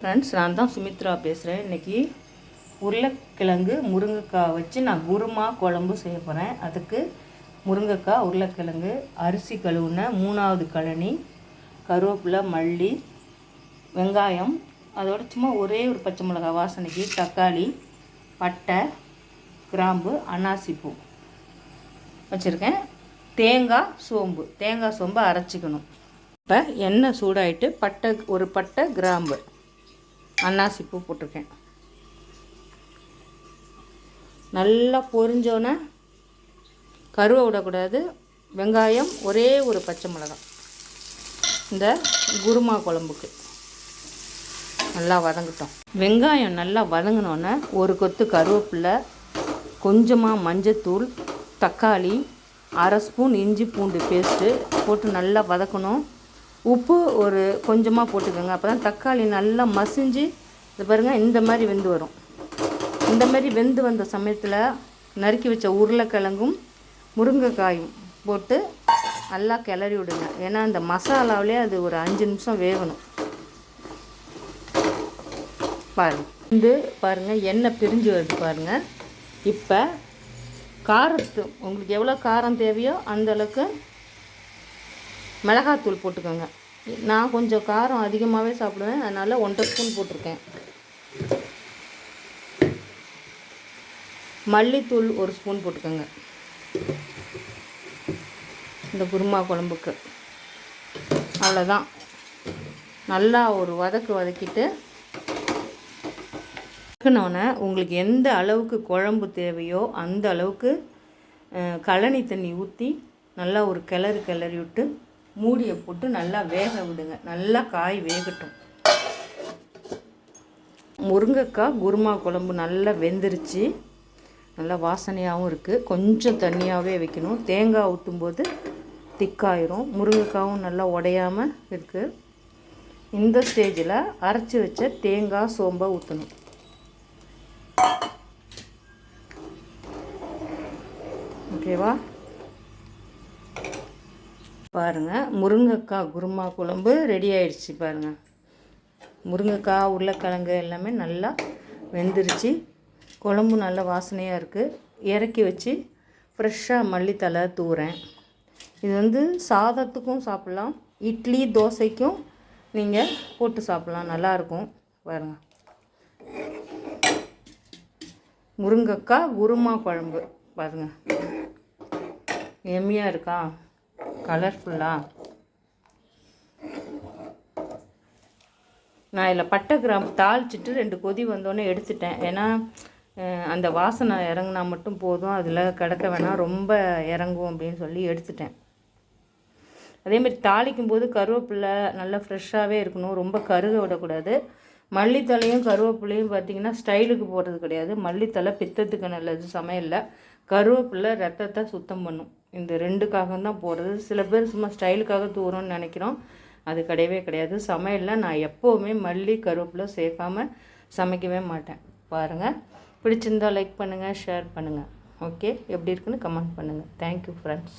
Friends, நான் தான் சுமித்ரா பேசுகிறேன். இன்றைக்கி உருளைக்கிழங்கு முருங்கைக்காய் வச்சு நான் குருமா குழம்பு செய்ய போகிறேன். அதுக்கு முருங்கைக்காய், உருளைக்கிழங்கு, அரிசி கழுவுன 3வது கழனி, கருவேப்பிலை, மல்லி, வெங்காயம், அதோட சும்மா ஒரே ஒரு பச்சை மிளகாய் வாசனைக்கு, தக்காளி, பட்டை, கிராம்பு, அன்னாசி பூ வச்சுருக்கேன். தேங்காய் சோம்பு அரைச்சிக்கணும். இப்போ எண்ணெய் சூடாயிட்டு ஒரு பட்டை, கிராம்பு, அன்னாசி பூ போட்டிருக்கேன். நல்லா பொரிஞ்சோன்னே கருவை விடக்கூடாது. வெங்காயம், ஒரே ஒரு பச்சை மிளகாய் இந்த குருமா குழம்புக்கு நல்லா வதங்கட்டும். வெங்காயம் நல்லா வதங்கினோன்னே ஒரு கொத்து கருவேப்பிலை, கொஞ்சமாக மஞ்சத்தூள், தக்காளி, 1/2 ஸ்பூன் இஞ்சி பூண்டு பேஸ்ட்டு போட்டு நல்லா வதக்கணும். உப்பு ஒரு கொஞ்சமாக போட்டுக்கோங்க. அப்போ தான் தக்காளி நல்லா மசிஞ்சு இது பாருங்கள் இந்த மாதிரி வெந்து வரும். இந்த மாதிரி வெந்து வந்த சமயத்தில் நறுக்கி வச்ச உருளைக்கிழங்கும் முருங்கைக்காயும் போட்டு நல்லா கிளறி விடுங்க. ஏன்னா அந்த மசாலாவிலே அது ஒரு 5 நிமிஷம் வேகணும். பாருங்கள் எண்ணெய் பிரிஞ்சு வருது பாருங்கள். இப்போ உங்களுக்கு எவ்வளோ காரம் தேவையோ அந்தளவுக்கு மிளகாத்தூள் போட்டுக்கோங்க. நான் கொஞ்சம் காரம் அதிகமாகவே சாப்பிடுவேன், அதனால் 1/2 ஸ்பூன் போட்டிருக்கேன். மல்லித்தூள் 1 ஸ்பூன் போட்டுக்கோங்க. இந்த குருமா குழம்புக்கு அவ்வளோதான். நல்லா ஒரு வதக்கிட்டு வதக்கினோன்னே உங்களுக்கு எந்த அளவுக்கு குழம்பு தேவையோ அந்த அளவுக்கு கழனி தண்ணி ஊற்றி நல்லா ஒரு கிளறி விட்டு மூடியை போட்டு நல்லா வேக விடுங்க. நல்லா காய் வேகட்டும். முருங்கைக்காய் குருமா குழம்பு நல்லா வெந்துருச்சு. நல்லா வாசனையாகவும் இருக்குது. கொஞ்சம் தண்ணியாகவே வைக்கணும். தேங்காய் ஊற்றும்போது திக்காயிரும். முருங்கைக்காயும் நல்லா உடையாமல் இருக்குது. இந்த ஸ்டேஜில் அரைச்சி வச்ச தேங்காய் சோம்பை ஊற்றணும். ஓகேவா? பாருங்கள், முருங்கைக்காய் குருமா குழம்பு ரெடி ஆயிடுச்சு. பாருங்கள், முருங்கைக்காய், உருளைக்கிழங்கு எல்லாமே நல்லா வெந்துருச்சு. குழம்பு நல்ல வாசனையாக இருக்குது. இறக்கி வச்சு ஃப்ரெஷ்ஷாக மல்லித்தலை தூறேன். இது சாதத்துக்கும் சாப்பிட்லாம், இட்லி தோசைக்கும் நீங்கள் போட்டு சாப்பிட்லாம், நல்லாயிருக்கும். பாருங்கள், முருங்கைக்காய் குருமா குழம்பு பாருங்கள், எம்மியாக இருக்கா, கலர்ஃபுல்லாக. நான் இதில் பட்டை கிராம்பு தாளிச்சிட்டு 2 கொதி வந்தோடனே எடுத்துட்டேன். ஏன்னா அந்த வாசனை இறங்கினா மட்டும் போதும், அதில் கிடக்க வேணாம், ரொம்ப இறங்கும் அப்படின்னு சொல்லி எடுத்துட்டேன். அதேமாதிரி தாளிக்கும் போது கருவேப்பிலை நல்லா ஃப்ரெஷ்ஷாகவே இருக்கணும், ரொம்ப கருக விடக்கூடாது. மல்லித்தலையும் கருவேப்பிலையும் பார்த்திங்கன்னா ஸ்டைலுக்கு போடுறது கிடையாது. மல்லித்தலை பித்தத்துக்கு நல்லது சமையலில், கருவேப்பிலை ரத்தத்தை சுத்தம் பண்ணும். இந்த 2க்காக தான் போடுறது. சில பேர் சும்மா ஸ்டைலுக்காக தூரோன்னு நினைக்கிறோம், அது கிடையாது. சமையலில் நான் எப்போவுமே மல்லி கருவேப்பிலை சேர்க்காமல் சமைக்கவே மாட்டேன். பாருங்கள், பிடிச்சிருந்தால் லைக் பண்ணுங்கள், ஷேர் பண்ணுங்கள். ஓகே, எப்படி இருக்குன்னு கமெண்ட் பண்ணுங்கள். Thank you friends.